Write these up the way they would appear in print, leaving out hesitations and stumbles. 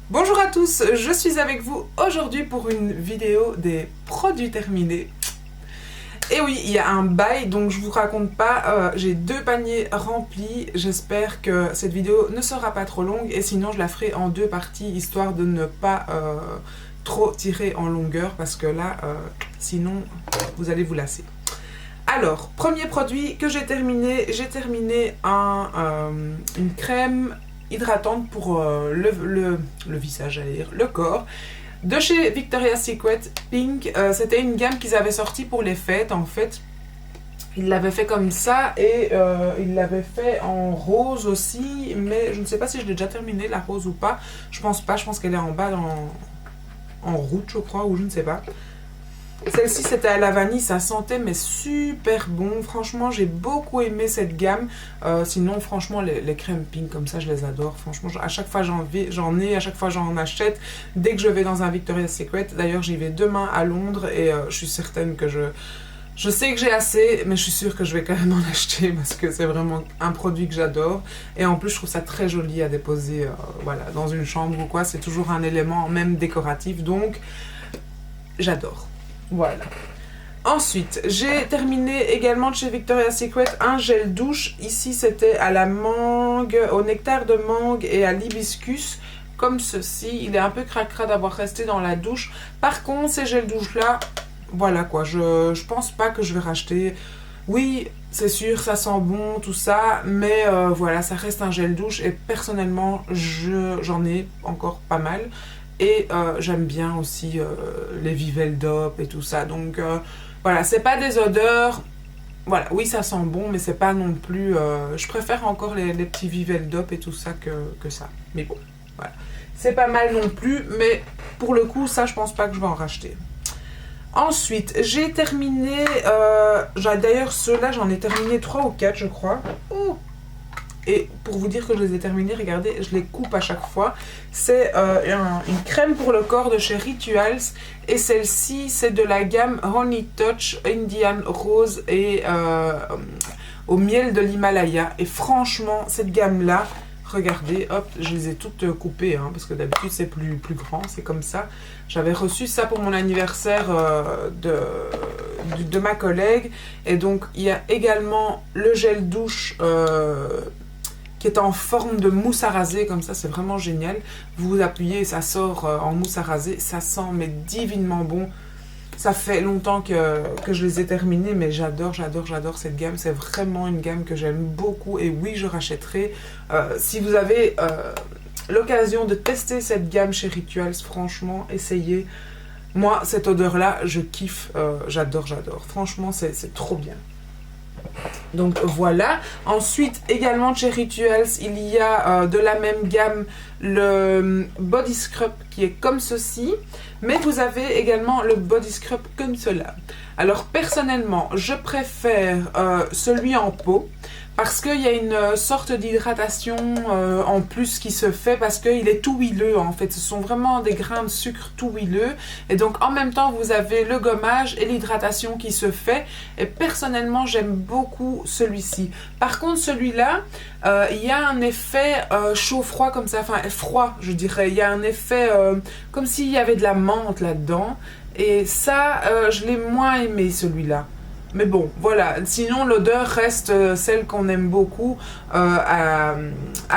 Bonjour à tous, je suis avec vous aujourd'hui pour une vidéo des produits terminés. Et oui, il y a un bail, donc je vous raconte pas, j'ai 2 paniers remplis. J'espère que cette vidéo ne sera pas trop longue et sinon je la ferai en 2 parties histoire de ne pas trop tirer en longueur parce que là, sinon vous allez vous lasser. Alors, premier produit que j'ai terminé une crème hydratante pour le visage, j'allais dire, le corps. De chez Victoria's Secret Pink, c'était une gamme qu'ils avaient sortie pour les fêtes en fait. Ils l'avaient fait comme ça et ils l'avaient fait en rose aussi, mais je ne sais pas si je l'ai déjà terminé la rose ou pas. Je pense pas, je pense qu'elle est en bas en route je crois, ou je ne sais pas. Celle-ci c'était à la vanille, ça sentait mais super bon, franchement j'ai beaucoup aimé cette gamme. Sinon franchement les crèmes pink comme ça je les adore, franchement à chaque fois j'en ai, à chaque fois j'en achète dès que je vais dans un Victoria's Secret. D'ailleurs j'y vais demain à Londres et je suis certaine que je sais que j'ai assez, mais je suis sûre que je vais quand même en acheter parce que c'est vraiment un produit que j'adore. Et en plus, je trouve ça très joli à déposer voilà, dans une chambre ou quoi. C'est toujours un élément même décoratif, donc j'adore. Voilà. Ensuite, j'ai terminé également de chez Victoria's Secret un gel douche. Ici, c'était à la mangue, au nectar de mangue et à l'hibiscus. Comme ceci. Il est un peu cracra d'avoir resté dans la douche. Par contre, ces gels douche-là, voilà quoi. Je pense pas que je vais racheter. Oui, c'est sûr, ça sent bon, tout ça. Mais voilà, ça reste un gel douche. Et personnellement, j'en ai encore pas mal. Et j'aime bien aussi les Viveldop et tout ça. Donc voilà, c'est pas des odeurs. Voilà, oui, ça sent bon, mais c'est pas non plus. Je préfère encore les petits Viveldop et tout ça que ça. Mais bon, voilà. C'est pas mal non plus, mais pour le coup, ça, je pense pas que je vais en racheter. Ensuite, j'ai terminé. D'ailleurs, ceux-là, j'en ai terminé 3 ou 4, je crois. Ouh. Et pour vous dire que je les ai terminés, regardez, je les coupe à chaque fois. C'est une crème pour le corps de chez Rituals. Et celle-ci, c'est de la gamme Honey Touch Indian Rose et au miel de l'Himalaya. Et franchement, cette gamme-là, regardez, hop, je les ai toutes coupées, hein, parce que d'habitude c'est plus grand, c'est comme ça. J'avais reçu ça pour mon anniversaire de ma collègue. Et donc, il y a également le gel douche qui est en forme de mousse à raser, comme ça, c'est vraiment génial. Vous appuyez et ça sort en mousse à raser, ça sent mais divinement bon. Ça fait longtemps que je les ai terminés, mais j'adore cette gamme. C'est vraiment une gamme que j'aime beaucoup et oui, je rachèterai. Si vous avez l'occasion de tester cette gamme chez Rituals, franchement, essayez. Moi, cette odeur-là, je kiffe, j'adore. Franchement, c'est trop bien. Donc voilà. Ensuite, également chez Rituals, il y a de la même gamme le body scrub qui est comme ceci. Mais vous avez également le body scrub comme cela. Alors personnellement, je préfère celui en pot. Parce qu'il y a une sorte d'hydratation en plus qui se fait parce qu'il est tout huileux en fait. Ce sont vraiment des grains de sucre tout huileux. Et donc en même temps vous avez le gommage et l'hydratation qui se fait. Et personnellement j'aime beaucoup celui-ci. Par contre celui-là, il y a un effet chaud-froid comme ça. Enfin froid je dirais. Il y a un effet comme s'il y avait de la menthe là-dedans. Et ça je l'ai moins aimé celui-là. Mais bon, voilà. Sinon, l'odeur reste celle qu'on aime beaucoup à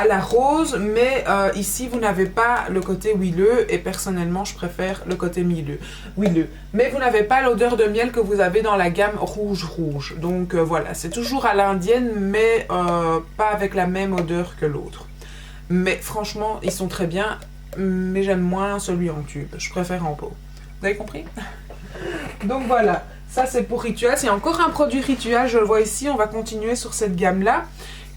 la rose. Mais ici, vous n'avez pas le côté huileux. Et personnellement, je préfère le côté huileux. Mais vous n'avez pas l'odeur de miel que vous avez dans la gamme rouge. Donc voilà, c'est toujours à l'indienne, mais pas avec la même odeur que l'autre. Mais franchement, ils sont très bien. Mais j'aime moins celui en tube. Je préfère en pot. Vous avez compris? Donc voilà. Ça, c'est pour Rituals. Il y a encore un produit Rituals, je le vois ici. On va continuer sur cette gamme-là,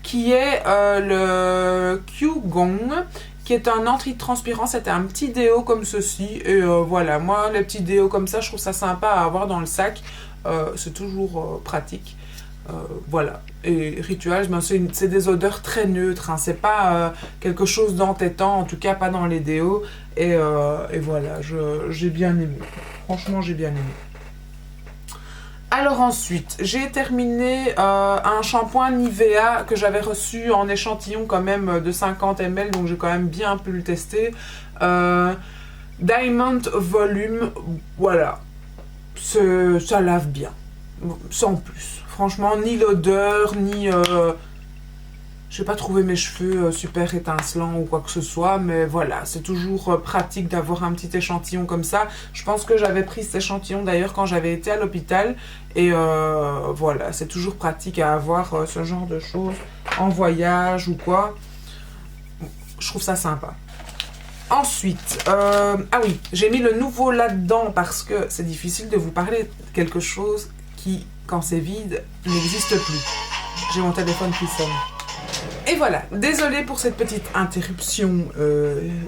qui est le Q-Gong, qui est un antitranspirant. C'était un petit déo comme ceci. Et voilà, moi, les petits déos comme ça, je trouve ça sympa à avoir dans le sac. C'est toujours pratique. Voilà. Et Rituals, ben, c'est des odeurs très neutres. Hein. C'est pas quelque chose d'entêtant, en tout cas pas dans les déos. Et voilà, j'ai bien aimé. Franchement, j'ai bien aimé. Alors ensuite, j'ai terminé un shampoing Nivea que j'avais reçu en échantillon quand même de 50 ml, donc j'ai quand même bien pu le tester. Diamond Volume, voilà, ça lave bien, sans plus. Franchement, ni l'odeur, ni... j'ai pas trouvé mes cheveux super étincelants ou quoi que ce soit, mais voilà, c'est toujours pratique d'avoir un petit échantillon comme ça. Je pense que j'avais pris cet échantillon d'ailleurs quand j'avais été à l'hôpital. Et voilà, c'est toujours pratique à avoir ce genre de choses en voyage ou quoi. Je trouve ça sympa. Ensuite, ah oui, j'ai mis le nouveau là-dedans parce que c'est difficile de vous parler de quelque chose qui, quand c'est vide, n'existe plus. J'ai mon téléphone qui sonne. Et voilà, désolée pour cette petite interruption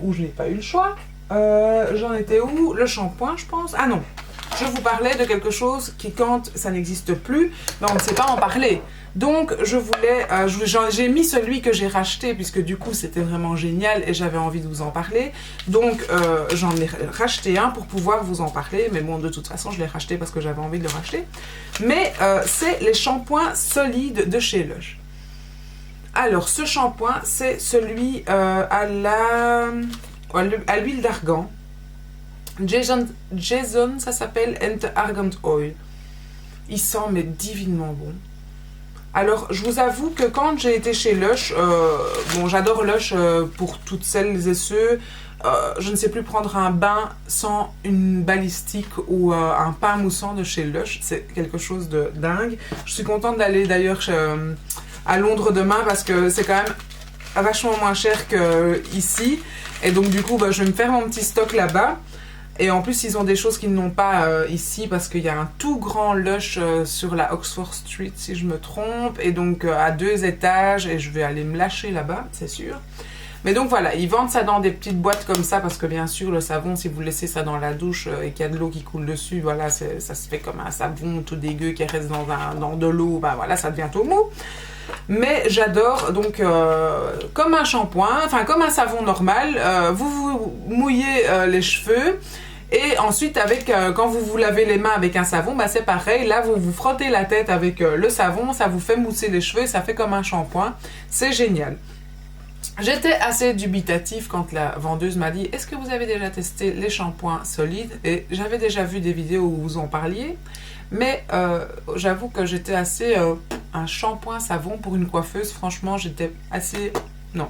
où je n'ai pas eu le choix. J'en étais où? Le shampoing, je pense. Ah non, je vous parlais de quelque chose qui, quand ça n'existe plus, ben on ne sait pas en parler. Donc, je voulais, j'ai mis celui que j'ai racheté, puisque du coup, c'était vraiment génial et j'avais envie de vous en parler. Donc, j'en ai racheté un pour pouvoir vous en parler. Mais bon, de toute façon, je l'ai racheté parce que j'avais envie de le racheter. Mais c'est les shampoings solides de chez Lush. Alors, ce shampoing, c'est celui à l'huile d'argan. Jason, ça s'appelle, and Argant Oil. Il sent, mais divinement bon. Alors, je vous avoue que quand j'ai été chez Lush, bon, j'adore Lush pour toutes celles et ceux, je ne sais plus prendre un bain sans une balistique ou un pain moussant de chez Lush. C'est quelque chose de dingue. Je suis contente d'aller d'ailleurs à Londres demain parce que c'est quand même vachement moins cher qu'ici. Et donc, du coup, bah, je vais me faire mon petit stock là-bas. Et en plus, ils ont des choses qu'ils n'ont pas ici parce qu'il y a un tout grand Lush sur la Oxford Street, si je me trompe. Et donc, à 2 étages. Et je vais aller me lâcher là-bas, c'est sûr. Mais donc, voilà, ils vendent ça dans des petites boîtes comme ça parce que, bien sûr, le savon, si vous laissez ça dans la douche et qu'il y a de l'eau qui coule dessus, voilà, ça se fait comme un savon tout dégueu qui reste dans de l'eau. Bah voilà, ça devient tout mou. Mais j'adore, donc comme un shampoing, enfin comme un savon normal, vous mouillez les cheveux et ensuite quand vous vous lavez les mains avec un savon, bah, c'est pareil, là vous vous frottez la tête avec le savon, ça vous fait mousser les cheveux et ça fait comme un shampoing, c'est génial. J'étais assez dubitative quand la vendeuse m'a dit « Est-ce que vous avez déjà testé les shampoings solides ?» Et j'avais déjà vu des vidéos où vous en parliez, mais j'avoue que j'étais assez... un shampoing savon pour une coiffeuse, franchement, j'étais assez... non.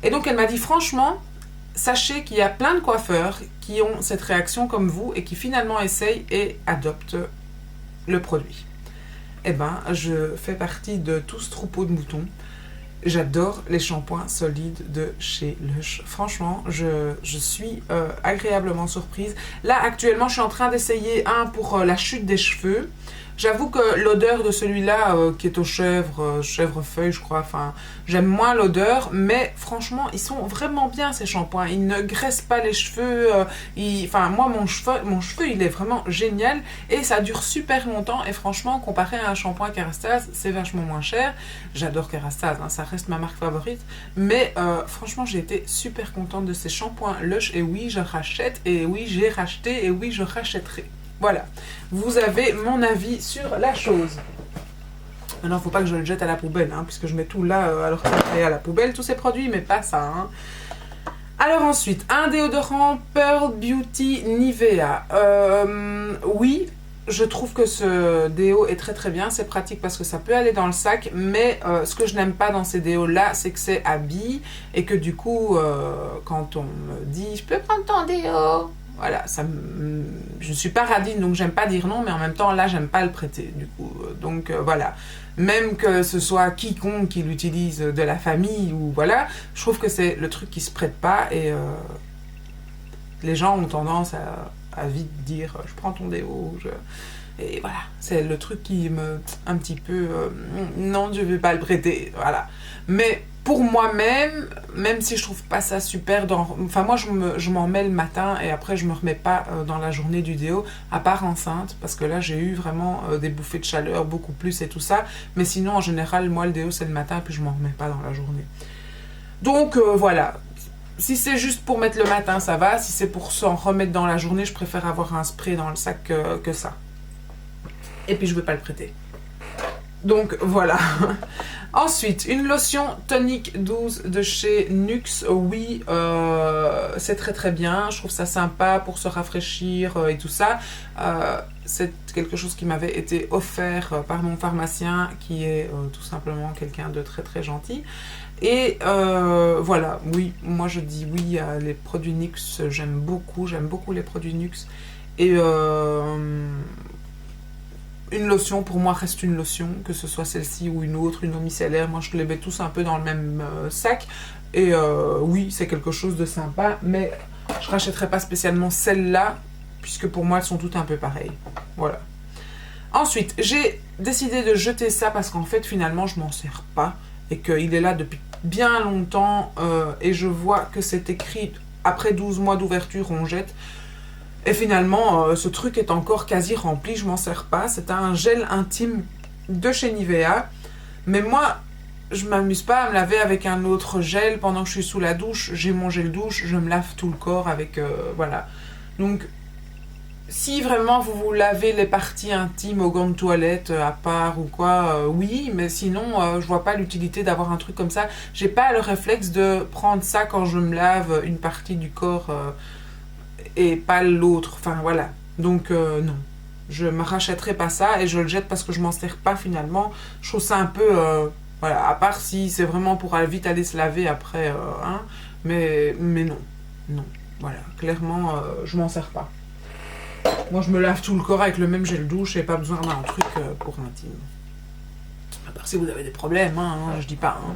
Et donc, elle m'a dit « Franchement, sachez qu'il y a plein de coiffeurs qui ont cette réaction comme vous et qui finalement essayent et adoptent le produit. » Eh ben, je fais partie de tout ce troupeau de moutons. J'adore les shampoings solides de chez Lush. Franchement, je suis agréablement surprise. Là, actuellement, je suis en train d'essayer un pour la chute des cheveux. J'avoue que l'odeur de celui-là, qui est aux chèvrefeuille, je crois, enfin, j'aime moins l'odeur, mais franchement, ils sont vraiment bien, ces shampoings. Ils ne graissent pas les cheveux. Enfin, moi, mon cheveu, il est vraiment génial et ça dure super longtemps. Et franchement, comparé à un shampoing Kerastase, c'est vachement moins cher. J'adore Kerastase, hein, ça reste ma marque favorite. Mais franchement, j'ai été super contente de ces shampoings Lush. Et oui, je rachète, et oui, j'ai racheté, et oui, je rachèterai. Voilà, vous avez mon avis sur la chose. Maintenant, il ne faut pas que je le jette à la poubelle, hein, puisque je mets tout là alors qu'il est à la poubelle, tous ces produits, mais pas ça. Hein. Alors ensuite, un déodorant Pearl Beauty Nivea. Oui, je trouve que ce déo est très très bien, c'est pratique parce que ça peut aller dans le sac, mais ce que je n'aime pas dans ces déos là, c'est que c'est à billes et que du coup, quand on me dit « Je peux prendre ton déo ?» Voilà, je ne suis pas radine, donc j'aime pas dire non, mais en même temps, là, j'aime pas le prêter, du coup. Donc, voilà. Même que ce soit quiconque qui l'utilise de la famille, ou voilà, je trouve que c'est le truc qui se prête pas, et les gens ont tendance à vite dire « je prends ton déo », et voilà, c'est le truc qui me... un petit peu... non, je vais pas le prêter, voilà. Mais... pour moi-même, même si je trouve pas ça super, enfin moi je m'en mets le matin et après je me remets pas dans la journée du déo, à part enceinte, parce que là j'ai eu vraiment des bouffées de chaleur, beaucoup plus et tout ça, mais sinon en général moi le déo c'est le matin puis je m'en remets pas dans la journée. Donc voilà, si c'est juste pour mettre le matin ça va, si c'est pour s'en remettre dans la journée, je préfère avoir un spray dans le sac que ça. Et puis je ne vais pas le prêter. Donc voilà. Ensuite, une lotion tonique 12 de chez Nuxe. Oui, c'est très très bien. Je trouve ça sympa pour se rafraîchir et tout ça. C'est quelque chose qui m'avait été offert par mon pharmacien, qui est tout simplement quelqu'un de très très gentil. Et voilà, oui, moi je dis oui à les produits Nuxe. J'aime beaucoup les produits Nuxe. Et une lotion, pour moi, reste une lotion, que ce soit celle-ci ou une autre, une eau micellaire. Moi, je les mets tous un peu dans le même sac. Et oui, c'est quelque chose de sympa, mais je ne rachèterai pas spécialement celle-là, puisque pour moi, elles sont toutes un peu pareilles. Voilà. Ensuite, j'ai décidé de jeter ça parce qu'en fait, finalement, je m'en sers pas. Et qu'il est là depuis bien longtemps. Et je vois que c'est écrit, après 12 mois d'ouverture, on jette. Et finalement, ce truc est encore quasi rempli, je m'en sers pas. C'est un gel intime de chez Nivea. Mais moi, je m'amuse pas à me laver avec un autre gel pendant que je suis sous la douche. J'ai mon gel douche, je me lave tout le corps avec... voilà. Donc, si vraiment vous vous lavez les parties intimes au gant de toilette à part ou quoi, oui. Mais sinon, je vois pas l'utilité d'avoir un truc comme ça. J'ai pas le réflexe de prendre ça quand je me lave une partie du corps... et pas l'autre, enfin voilà. Donc non, je me rachèterai pas ça et je le jette parce que je m'en sers pas finalement. Je trouve ça un peu, voilà, à part si c'est vraiment pour vite aller se laver après, hein, mais non, non, voilà, clairement, je m'en sers pas. Moi, je me lave tout le corps avec le même gel douche et pas besoin d'un truc pour intime. À part si vous avez des problèmes, hein, je dis pas, hein.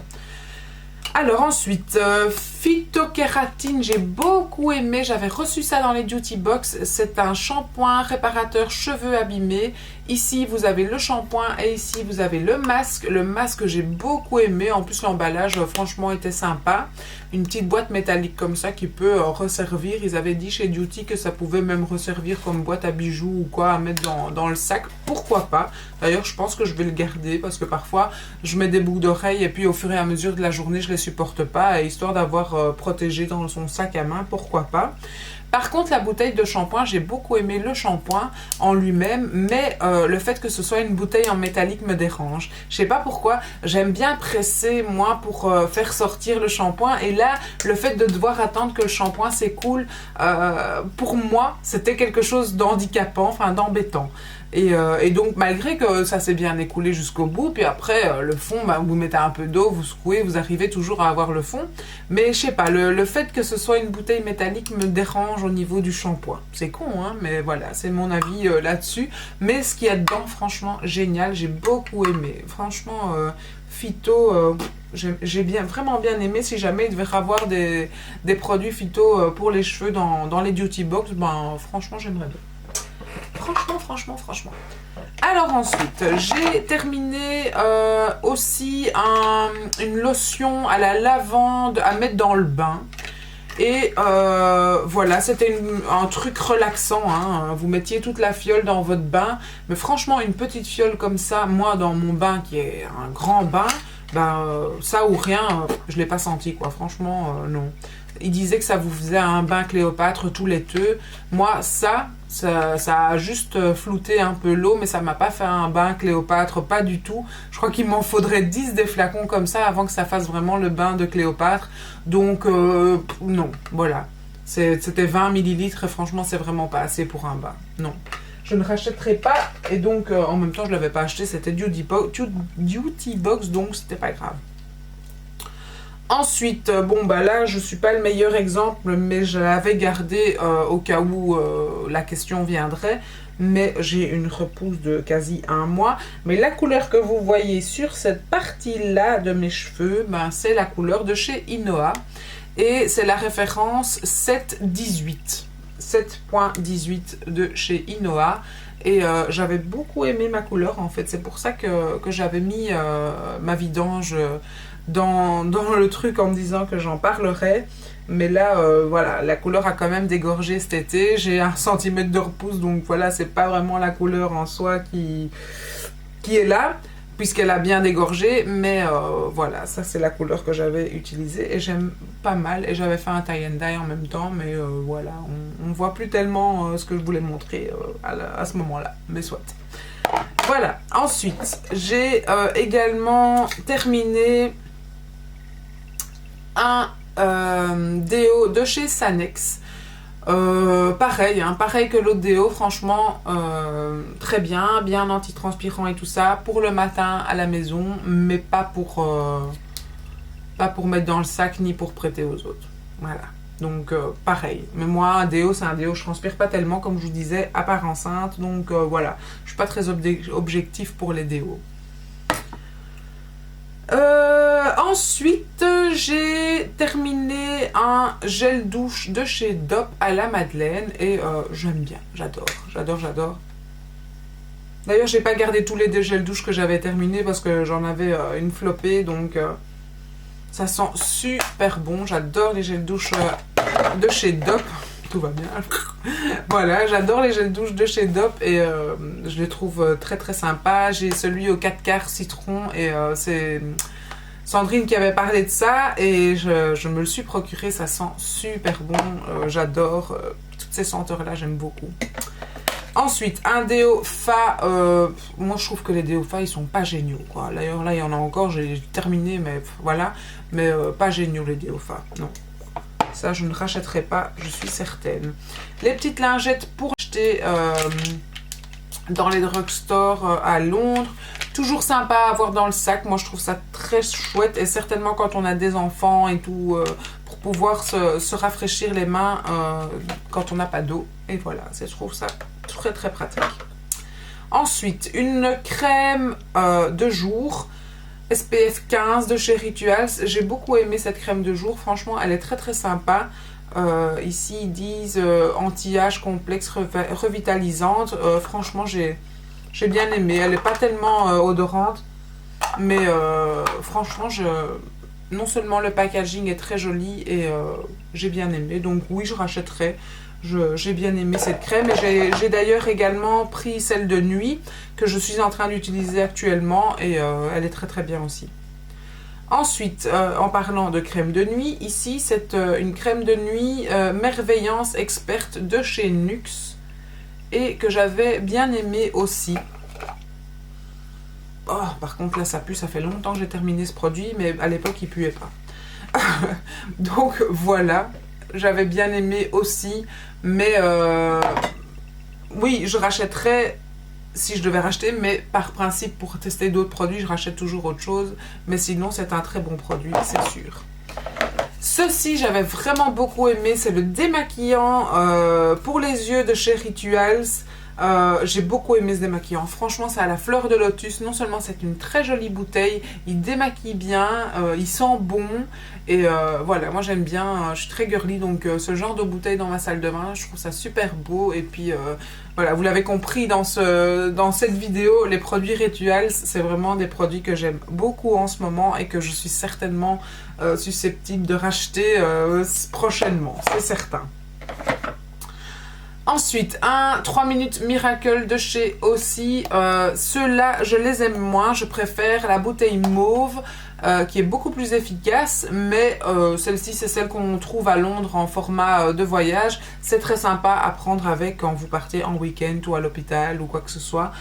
Alors ensuite, phytokératine, j'ai beaucoup aimé, j'avais reçu ça dans les Duty Box, c'est un shampoing réparateur cheveux abîmés. Ici vous avez le shampoing et ici vous avez le masque. Le masque j'ai beaucoup aimé, en plus l'emballage franchement était sympa. Une petite boîte métallique comme ça qui peut resservir, ils avaient dit chez Duty que ça pouvait même resservir comme boîte à bijoux ou quoi à mettre dans le sac, pourquoi pas. D'ailleurs je pense que je vais le garder parce que parfois je mets des boucles d'oreilles et puis au fur et à mesure de la journée je les supporte pas, et histoire d'avoir protégé dans son sac à main, pourquoi pas. Par contre, la bouteille de shampoing, j'ai beaucoup aimé le shampoing en lui-même, mais le fait que ce soit une bouteille en métallique me dérange. Je sais pas pourquoi, j'aime bien presser, moi, pour faire sortir le shampoing, et là, le fait de devoir attendre que le shampoing s'écoule, pour moi, c'était quelque chose d'handicapant, enfin d'embêtant. Et donc, malgré que ça s'est bien écoulé jusqu'au bout, puis après, le fond, bah, vous mettez un peu d'eau, vous secouez, vous arrivez toujours à avoir le fond. Mais je sais pas, le fait que ce soit une bouteille métallique me dérange au niveau du shampoing. C'est con, hein, mais voilà, c'est mon avis là-dessus. Mais ce qu'il y a dedans, franchement, génial, j'ai beaucoup aimé. Franchement, phyto, j'ai vraiment bien aimé. Si jamais il devait y avoir des produits phyto pour les cheveux dans les Duty Box, ben franchement, j'aimerais bien. Franchement. Alors ensuite, j'ai terminé aussi une lotion à la lavande à mettre dans le bain. Et voilà, c'était un truc relaxant, hein. Vous mettiez toute la fiole dans votre bain. Mais franchement, une petite fiole comme ça, moi dans mon bain qui est un grand bain, ben, ça ou rien, je ne l'ai pas senti, quoi. Franchement, non. Il disait que ça vous faisait un bain Cléopâtre tout laiteux. Moi, ça a juste flouté un peu l'eau, mais ça m'a pas fait un bain Cléopâtre, pas du tout. Je crois qu'il m'en faudrait 10 des flacons comme ça avant que ça fasse vraiment le bain de Cléopâtre. Donc, non, voilà. C'était 20 millilitres et franchement, c'est vraiment pas assez pour un bain. Non. Je ne rachèterai pas, et donc, en même temps, je ne l'avais pas acheté, c'était Duty Box, donc c'était pas grave. Ensuite, bon bah là je suis pas le meilleur exemple, mais je l'avais gardé au cas où la question viendrait, mais j'ai une repousse de quasi 1 mois. Mais la couleur que vous voyez sur cette partie-là de mes cheveux, ben, c'est la couleur de chez Inoa, et c'est la référence 718. 7.18 de chez Inoa. Et j'avais beaucoup aimé ma couleur en fait, c'est pour ça que j'avais mis ma vidange dans le truc en me disant que j'en parlerais. Mais là, voilà, la couleur a quand même dégorgé cet été, j'ai 1 centimètre de repousse, donc voilà, c'est pas vraiment la couleur en soi qui est là, puisqu'elle a bien dégorgé, mais voilà, ça c'est la couleur que j'avais utilisée et j'aime pas mal, et j'avais fait un tie and dye en même temps, mais voilà, on voit plus tellement ce que je voulais montrer à ce moment-là, mais soit. Voilà. Ensuite, j'ai également terminé un déo de chez Sanex. Pareil, hein, pareil que l'autre déo, franchement, très bien, bien antitranspirant et tout ça, pour le matin à la maison, mais pas pour mettre dans le sac ni pour prêter aux autres. Voilà, donc pareil. Mais moi, un déo, c'est un déo, je transpire pas tellement, comme je vous disais, à part enceinte, donc voilà, je suis pas très objectif pour les déos. Ensuite, j'ai terminé un gel douche de chez Dop à la Madeleine et j'aime bien, j'adore. D'ailleurs, j'ai pas gardé tous les gels douche que j'avais terminés parce que j'en avais une flopée, donc ça sent super bon. J'adore les gels douche de chez Dop. Tout va bien. Voilà, j'adore les gels douche de chez Dop et je les trouve très très sympas. J'ai celui au 4 quarts citron et c'est Sandrine qui avait parlé de ça et je me le suis procuré. Ça sent super bon. J'adore. Toutes ces senteurs-là, j'aime beaucoup. Ensuite, un déo Fa. Moi, je trouve que les déos Fa, ils sont pas géniaux, quoi. D'ailleurs, là, il y en a encore. J'ai terminé, mais voilà. Mais pas géniaux, les déos Fa. Non. Ça, je ne rachèterai pas, je suis certaine. Les petites lingettes pour acheter dans les drugstores à Londres. Toujours sympa à avoir dans le sac. Moi, je trouve ça très chouette. Et certainement quand on a des enfants et tout, pour pouvoir se rafraîchir les mains quand on n'a pas d'eau. Et voilà, je trouve ça très très pratique. Ensuite, une crème de jour. SPF 15 de chez Rituals. J'ai beaucoup aimé cette crème de jour. Franchement, elle est très très sympa. Ici, ils disent anti-âge complexe revitalisante. Franchement, j'ai bien aimé. Elle n'est pas tellement odorante. Mais franchement, non seulement le packaging est très joli et j'ai bien aimé. Donc oui, je rachèterai. J'ai bien aimé cette crème et j'ai d'ailleurs également pris celle de nuit que je suis en train d'utiliser actuellement et elle est très très bien aussi. Ensuite, en parlant de crème de nuit, ici c'est une crème de nuit Merveillance Experte de chez Nuxe et que j'avais bien aimé aussi. Oh, par contre là ça pue, ça fait longtemps que j'ai terminé ce produit mais à l'époque il puait pas. Donc voilà. J'avais bien aimé aussi, mais oui, je rachèterais si je devais racheter, mais par principe, pour tester d'autres produits, je rachète toujours autre chose. Mais sinon, c'est un très bon produit, c'est sûr. Ceci, j'avais vraiment beaucoup aimé, c'est le démaquillant pour les yeux de chez Rituals. J'ai beaucoup aimé ce démaquillant. Franchement, c'est à la fleur de lotus. Non seulement c'est une très jolie bouteille, il démaquille bien, il sent bon. Et voilà, moi j'aime bien, je suis très girly, donc ce genre de bouteille dans ma salle de bain, je trouve ça super beau. Et puis voilà, vous l'avez compris dans cette vidéo, les produits Rituals, c'est vraiment des produits que j'aime beaucoup en ce moment et que je suis certainement susceptible de racheter prochainement, c'est certain. Ensuite, un 3 minutes Miracle de chez Aussie. Ceux-là, je les aime moins. Je préfère la bouteille mauve qui est beaucoup plus efficace. Mais celle-ci, c'est celle qu'on trouve à Londres en format de voyage. C'est très sympa à prendre avec quand vous partez en week-end ou à l'hôpital ou quoi que ce soit.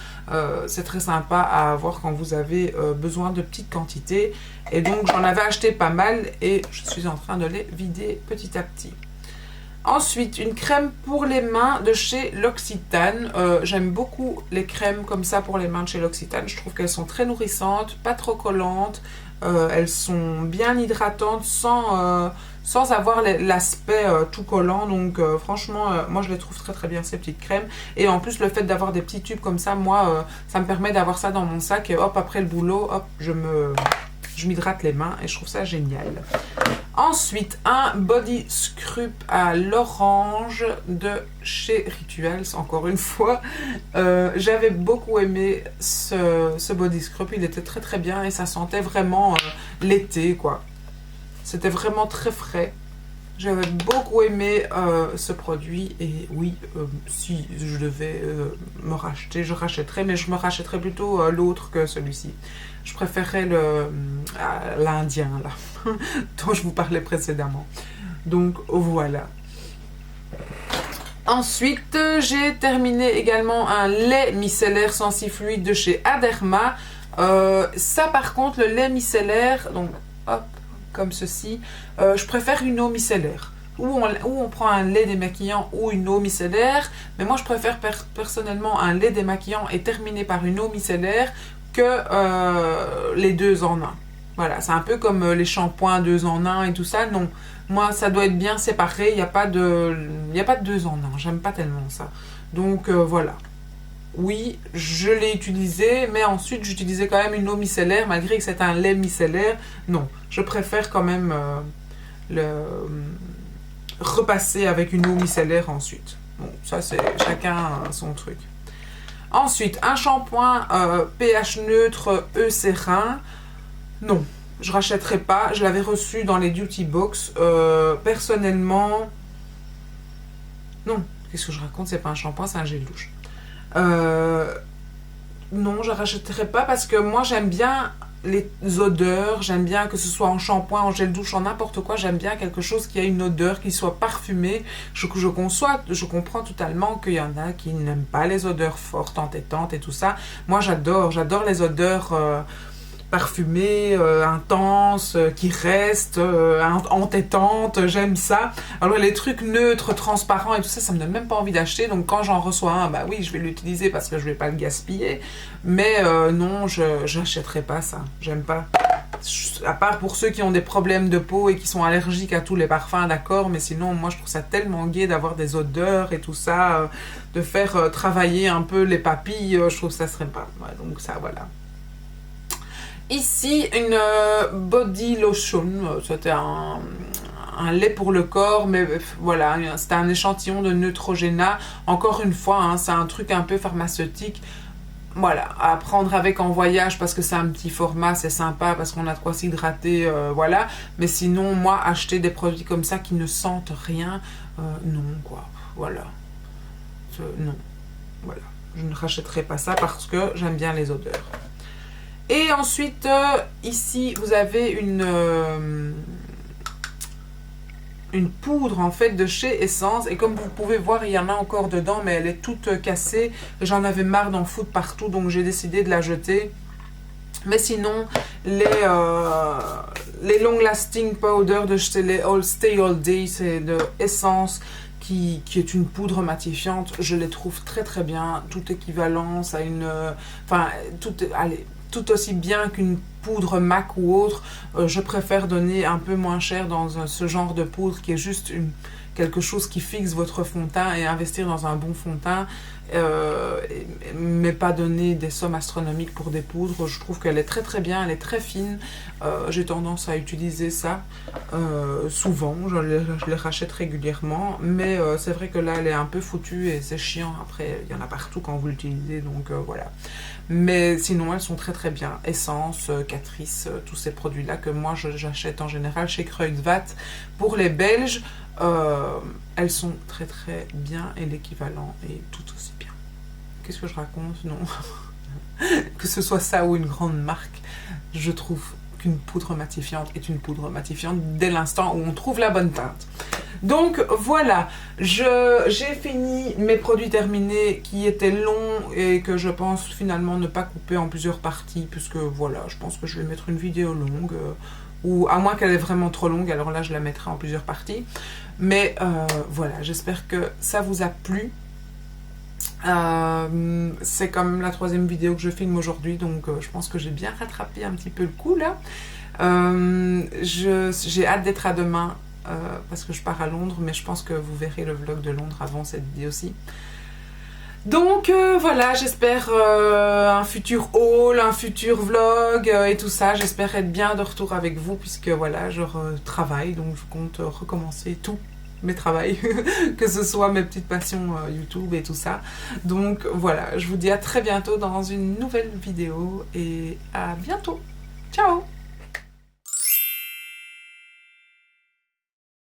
C'est très sympa à avoir quand vous avez besoin de petites quantités. Et donc, j'en avais acheté pas mal et je suis en train de les vider petit à petit. Ensuite, une crème pour les mains de chez L'Occitane. J'aime beaucoup les crèmes comme ça pour les mains de chez L'Occitane. Je trouve qu'elles sont très nourrissantes, pas trop collantes. Elles sont bien hydratantes sans avoir l'aspect tout collant. Donc franchement, moi je les trouve très très bien ces petites crèmes. Et en plus, le fait d'avoir des petits tubes comme ça, moi, ça me permet d'avoir ça dans mon sac. Et hop, après le boulot, hop, je m'hydrate les mains et je trouve ça génial. Ensuite, un body scrub à l'orange de chez Rituals, encore une fois. J'avais beaucoup aimé ce body scrub, il était très très bien et ça sentait vraiment l'été, quoi. C'était vraiment très frais. J'avais beaucoup aimé ce produit et oui, si je devais me racheter, je rachèterais, mais je me rachèterais plutôt l'autre que celui-ci. Je préférerais l'Indien, là, dont je vous parlais précédemment. Donc voilà. Ensuite, j'ai terminé également un lait micellaire sensifluide de chez Aderma. Ça par contre, le lait micellaire, donc hop, comme ceci, je préfère une eau micellaire. Ou on prend un lait démaquillant ou une eau micellaire, mais moi je préfère personnellement un lait démaquillant et terminé par une eau micellaire que les deux en un. Voilà, c'est un peu comme les shampoings 2 en 1 et tout ça. Non, moi ça doit être bien séparé, il n'y a pas de 2 en 1, j'aime pas tellement ça. Donc voilà. Oui, je l'ai utilisé, mais ensuite j'utilisais quand même une eau micellaire, malgré que c'est un lait micellaire. Non, je préfère quand même repasser avec une eau micellaire ensuite. Bon, ça c'est chacun son truc. Ensuite, un shampoing pH neutre Eucérin. Non, je rachèterai pas. Je l'avais reçu dans les Duty Box. Personnellement, non. Qu'est-ce que je raconte? C'est pas un shampoing, c'est un gel douche. Non, je rachèterai pas parce que moi j'aime bien les odeurs. J'aime bien que ce soit en shampoing, en gel douche, en n'importe quoi. J'aime bien quelque chose qui a une odeur, qui soit parfumé. Je comprends totalement qu'il y en a qui n'aiment pas les odeurs fortes, entêtantes et tout ça. Moi j'adore les odeurs parfumée, intense, qui reste, entêtante, j'aime ça. Alors les trucs neutres, transparents et tout ça, ça me donne même pas envie d'acheter. Donc quand j'en reçois un, bah oui, je vais l'utiliser parce que je vais pas le gaspiller. Mais non, je n'achèterai pas ça. J'aime pas. À part pour ceux qui ont des problèmes de peau et qui sont allergiques à tous les parfums, d'accord, mais sinon, moi, je trouve ça tellement gai d'avoir des odeurs et tout ça, de faire travailler un peu les papilles, je trouve que ça serait pas. Ouais, donc ça, voilà. Ici, une body lotion, c'était un lait pour le corps, mais voilà, c'était un échantillon de Neutrogena. Encore une fois, hein, c'est un truc un peu pharmaceutique. Voilà, à prendre avec en voyage parce que c'est un petit format, c'est sympa parce qu'on a de quoi s'hydrater, voilà. Mais sinon, moi, acheter des produits comme ça qui ne sentent rien, non, quoi, voilà. Non, voilà. Je ne rachèterai pas ça parce que j'aime bien les odeurs. Et ensuite, ici, vous avez une poudre en fait de chez Essence. Et comme vous pouvez voir, il y en a encore dedans, mais elle est toute cassée. J'en avais marre d'en foutre partout, donc j'ai décidé de la jeter. Mais sinon, les Long Lasting Powder de chez les All Stay All Day, c'est de Essence. Qui est une poudre matifiante, je les trouve très très bien, toute équivalence à une... Enfin, tout aussi bien qu'une poudre MAC ou autre, je préfère donner un peu moins cher dans ce genre de poudre qui est juste quelque chose qui fixe votre fond de teint et investir dans un bon fond de teint, mais pas donner des sommes astronomiques pour des poudres. Je trouve qu'elle est très très bien, elle est très fine. J'ai tendance à utiliser ça souvent, je les rachète régulièrement, mais c'est vrai que là elle est un peu foutue et c'est chiant. Après il y en a partout quand vous l'utilisez, donc voilà. Mais sinon elles sont très très bien. Essence, Catrice, tous ces produits là que moi j'achète en général chez Kruidvat pour les Belges. Elles sont très très bien et l'équivalent est tout aussi bien. Qu'est-ce que je raconte? Non. Que ce soit ça ou une grande marque, je trouve qu'une poudre matifiante est une poudre matifiante dès l'instant où on trouve la bonne teinte. Donc voilà, j'ai fini mes produits terminés qui étaient longs et que je pense finalement ne pas couper en plusieurs parties, puisque voilà, je pense que je vais mettre une vidéo longue, ou à moins qu'elle est vraiment trop longue, alors là je la mettrai en plusieurs parties. Mais voilà, j'espère que ça vous a plu. C'est comme la 3e vidéo que je filme aujourd'hui, donc je pense que j'ai bien rattrapé un petit peu le coup là. J'ai hâte d'être à demain parce que je pars à Londres, mais je pense que vous verrez le vlog de Londres avant cette vidéo-ci. Donc voilà, j'espère un futur haul, un futur vlog et tout ça. J'espère être bien de retour avec vous puisque voilà, je travaille, donc je compte recommencer tout. Mes travails, que ce soit mes petites passions YouTube et tout ça. Donc voilà, je vous dis à très bientôt dans une nouvelle vidéo et à bientôt. Ciao!